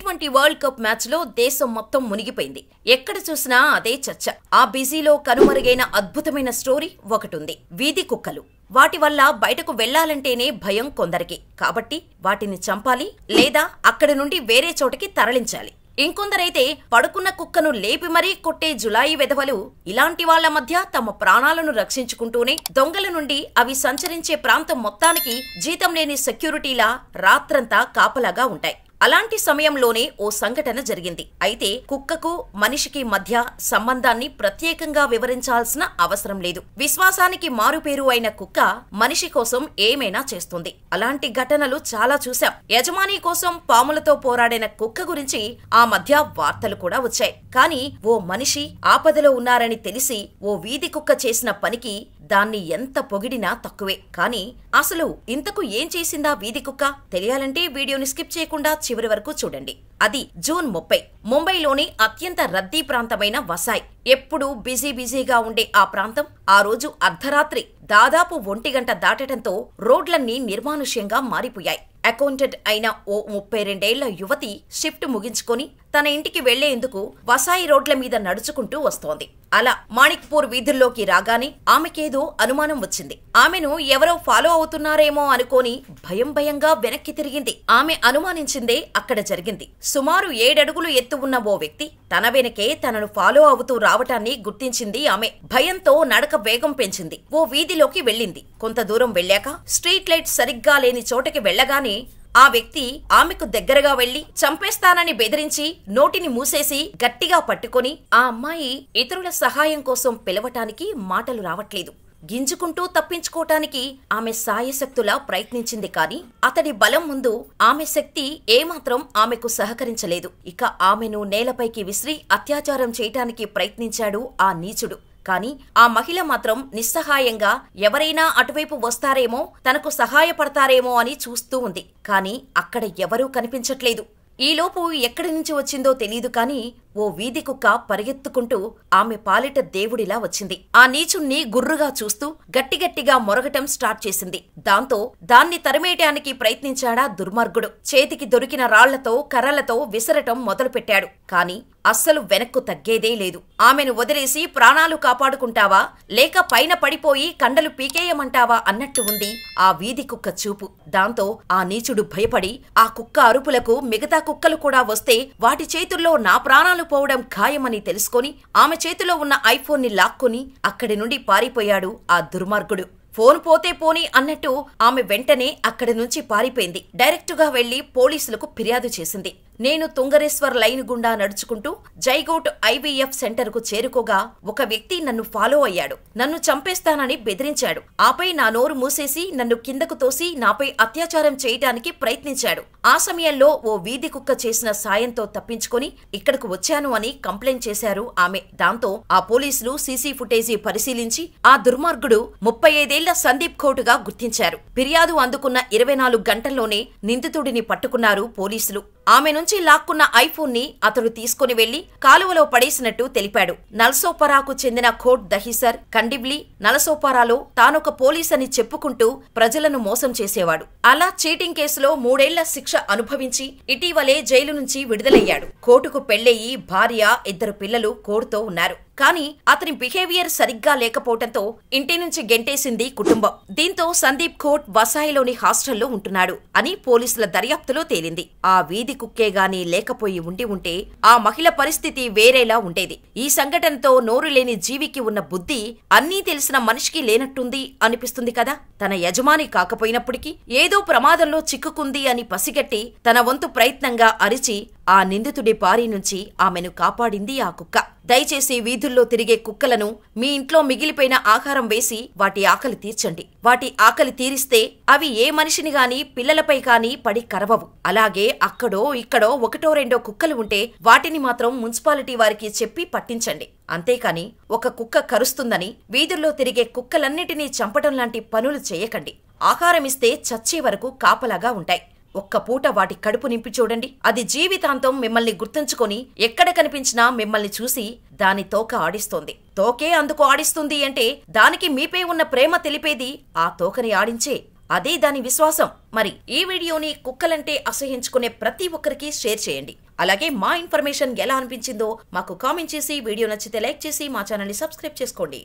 T20 world cup match లో దేశం మొత్తం మునిగిపోయింది. ఎక్కడ చూసినా అదే చర్చ. ఆ బిజీలో కనుమరుగైన అద్భుతమైన స్టోరీ ఒకటుంది. వీధి కుక్కలు. వాటి వల్ల బయటకు వెళ్లాలంటేనే భయం కొందరికి. కాబట్టి వాటిని చంపాలి లేదా అక్కడి నుండి వేరే చోటకి తరలించాలి. ఇంకొందరైతే పడుకున్న కుక్కను లేపి మరీ కొట్టే జులాయి వెధవలు. ఇలాంటి వాళ్ల మధ్య తమ ప్రాణాలను రక్షించుకుంటూనే దొంగల నుండి అవి సంచరించే ప్రాంతం మొత్తానికి జీతం లేని సెక్యూరిటీలా రాత్రంతా కాపలాగా ఉంటాయి. అలాంటి సమయంలోనే ఓ సంఘటన జరిగింది. అయితే కుక్కకు మనిషికి మధ్య సంబంధాన్ని ప్రత్యేకంగా వివరించాల్సిన అవసరం లేదు. విశ్వాసానికి మారుపేరు అయిన కుక్క మనిషి కోసం ఏమైనా చేస్తుంది. అలాంటి ఘటనలు చాలా చూశాం. యజమాని కోసం పాములతో పోరాడిన కుక్క గురించి ఆ మధ్య వార్తలు కూడా వచ్చాయి. కానీ ఓ మనిషి ఆపదలో ఉన్నారని తెలిసి ఓ వీధి కుక్క చేసిన పనికి దాన్ని ఎంత పొగిడినా తక్కువే. కానీ అసలు ఇంతకు ఏం చేసిందా వీధి కుక్క? తెలియాలంటే వీడియోని స్కిప్ చేయకుండా చివరి వరకు చూడండి. అది జూన్ 30 ముంబైలోని అత్యంత రద్దీ ప్రాంతమైన వసాయ్. ఎప్పుడూ బిజీగా ఉండే ఆ ప్రాంతం ఆ రోజు అర్ధరాత్రి దాదాపు 1 గంట దాటడంతో రోడ్లన్నీ నిర్మానుష్యంగా మారిపోయాయి. అకౌంటెంట్ అయిన ఓ 32 ఏళ్ల యువతి షిఫ్ట్ ముగించుకొని తన ఇంటికి వెళ్లేందుకు వసాయి రోడ్ల మీద నడుచుకుంటూ వస్తోంది. అలా మాణిక్పూర్ వీధుల్లోకి రాగానే ఆమెకేదో అనుమానం వచ్చింది. ఆమెను ఎవరో ఫాలో అవుతున్నారేమో అనుకోని భయంగా వెనక్కి తిరిగింది. ఆమె అనుమానించిందే అక్కడ జరిగింది. సుమారు 7 అడుగులు ఎత్తు ఉన్న ఓ వ్యక్తి తన వెనకే తనను ఫాలో అవుతూ రావటాన్ని గుర్తించింది. ఆమె భయంతో నడక వేగం పెంచింది. ఓ వీధిలోకి వెళ్ళింది. కొంత దూరం వెళ్ళాక స్ట్రీట్ లైట్ సరిగ్గా లేని చోటకి వెళ్లగానే ఆ వ్యక్తి ఆమెకు దగ్గరగా వెళ్లి చంపేస్తానని బెదిరించి నోటిని మూసేసి గట్టిగా పట్టుకొని ఆ అమ్మాయి ఇతరుల సహాయం కోసం పిలవటానికి మాటలు రావట్లేదు. గింజుకుంటూ తప్పించుకోటానికి ఆమె సాయశక్తులా ప్రయత్నించింది. కాని అతడి బలం ముందు ఆమె శక్తి ఏమాత్రం ఆమెకు సహకరించలేదు. ఇక ఆమెను నేలపైకి విసిరి అత్యాచారం చేయటానికి ప్రయత్నించాడు ఆ నీచుడు. కాని ఆ మహిళ మాత్రం నిస్సహాయంగా ఎవరైనా అటువైపు వస్తారేమో, తనకు సహాయపడతారేమో అని చూస్తూ ఉంది. కాని అక్కడ ఎవరూ కనిపించట్లేదు. ఈలోపు ఎక్కడి నుంచి వచ్చిందో తెలీదు కాని ఓ వీధి కుక్క పరిగెత్తుకుంటూ ఆమె పాలిట దేవుడిలా వచ్చింది. ఆ నీచుణ్ణి గుర్రుగా చూస్తూ గట్టిగా మొరగటం స్టార్ట్ చేసింది. దాంతో దాన్ని తరిమేయటానికి ప్రయత్నించాడా దుర్మార్గుడు. చేతికి దొరికిన రాళ్లతో కర్రలతో విసరటం మొదలుపెట్టాడు. కాని అస్సలు వెనక్కు తగ్గేదే లేదు. ఆమెను వదిలేసి ప్రాణాలు కాపాడుకుంటావా లేక పైన పడిపోయి కండలు పీకేయమంటావా అన్నట్టు ఉంది ఆ వీధి కుక్క చూపు. దాంతో ఆ నీచుడు భయపడి ఆ కుక్క అరుపులకు మిగతా కుక్కలు కూడా వస్తే వాటి చేతుల్లో నా ప్రాణాలు పోవడం ఖాయమని తెలుసుకొని ఆమె చేతిలో ఉన్న ఐఫోన్ ని లాక్కొని అక్కడి నుండి పారిపోయాడు ఆ దుర్మార్గుడు. ఫోన్ పోతే పోని అన్నట్టు ఆమె వెంటనే అక్కడి నుంచి పారిపోయింది. డైరెక్టుగా వెళ్లి పోలీసులకు ఫిర్యాదు చేసింది. నేను తుంగరేశ్వర్ లైన్ గుండా నడుచుకుంటూ జైగోట్ IVF సెంటర్ కు చేరుకోగా ఒక వ్యక్తి నన్ను ఫాలో అయ్యాడు. నన్ను చంపేస్తానని బెదిరించాడు. ఆపై నా నోరు మూసేసి నన్ను కిందకు తోసి నాపై అత్యాచారం చేయటానికి ప్రయత్నించాడు. ఆ సమయంలో ఓ వీధి కుక్క చేసిన సాయంతో తప్పించుకొని ఇక్కడకు వచ్చాను అని కంప్లైంట్ చేశారు ఆమె. దాంతో ఆ పోలీసులు సీసీ ఫుటేజీ పరిశీలించి ఆ దుర్మార్గుడు 35 ఏళ్ల సందీప్ ఘోటుగా గుర్తించారు. ఫిర్యాదు అందుకున్న 24 గంటల్లోనే నిందితుడిని పట్టుకున్నారు పోలీసులు. ఆమె నుంచి లాక్కున్న ఐఫోన్ ని అతడు తీసుకుని వెళ్లి కాలువలో పడేసినట్టు తెలిపాడు. నల్సోపరాకు చెందిన ఖోట్ దహీసర్ కండిబ్లీ నలసోపరాలో తానొక పోలీస్ అని చెప్పుకుంటూ ప్రజలను మోసం చేసేవాడు. అలా చీటింగ్ కేసులో 3 ఏళ్ల శిక్ష అనుభవించి ఇటీవలే జైలు నుంచి విడుదలయ్యాడు. కోర్టుకు పెళ్లయ్యి భార్య 2 పిల్లలు కోర్టుతో ఉన్నారు. కానీ అతని బిహేవియర్ సరిగ్గా లేకపోవడంతో ఇంటి నుంచి గెంటేసింది కుటుంబం. దీంతో సందీప్ ఘోట్ వసాయిలోని హాస్టల్లో ఉంటున్నాడు అని పోలీసుల దర్యాప్తులో తేలింది. ఆ వీధి కుక్కే గాని లేకపోయి ఉంటే ఆ మహిళ పరిస్థితి వేరేలా ఉండేది. ఈ సంఘటనతో నోరు లేని జీవికి ఉన్న బుద్ధి అన్నీ తెలిసిన మనిషికి లేనట్టుంది అనిపిస్తుంది కదా. తన యజమాని కాకపోయినప్పటికీ ఏదో ప్రమాదంలో చిక్కుకుంది అని పసిగట్టి తన వంతు ప్రయత్నంగా అరిచి ఆ నిందితుడి బారి నుంచి ఆమెను కాపాడింది ఆ కుక్క. దయచేసి వీధుల్లో తిరిగే కుక్కలను మీ ఇంట్లో మిగిలిపోయిన ఆహారం వేసి వాటి ఆకలి తీర్చండి. వాటి ఆకలి తీరిస్తే అవి ఏ మనిషిని గాని పిల్లలపై కాని పడి కరవవు. అలాగే అక్కడో ఇక్కడో 1-2 కుక్కలు ఉంటే వాటిని మాత్రం మున్సిపాలిటీ వారికి చెప్పి పట్టించండి. అంతేకాని ఒక కుక్క కరుస్తుందని వీధుల్లో తిరిగే కుక్కలన్నిటినీ చంపడం లాంటి పనులు చేయకండి. ఆహారమిస్తే చచ్చే వరకు కాపలాగా ఉంటాయి. ఒక్క పూట వాటి కడుపు నింపి చూడండి. అది జీవితాంతం మిమ్మల్ని గుర్తుంచుకొని ఎక్కడ కనిపించినా మిమ్మల్ని చూసి దాని తోక ఆడిస్తోంది. తోకే అందుకు ఆడిస్తుంది అంటే దానికి మీపై ఉన్న ప్రేమ తెలిపేది ఆ తోకని ఆడించే. అదే దాని విశ్వాసం. మరి ఈ వీడియోని కుక్కలంటే అసహించుకునే ప్రతి ఒక్కరికి షేర్ చేయండి. అలాగే మా ఇన్ఫర్మేషన్ ఎలా అనిపించిందో మాకు కామెంట్ చేసి, వీడియో నచ్చితే లైక్ చేసి మా ఛానల్ని సబ్స్క్రైబ్ చేసుకోండి.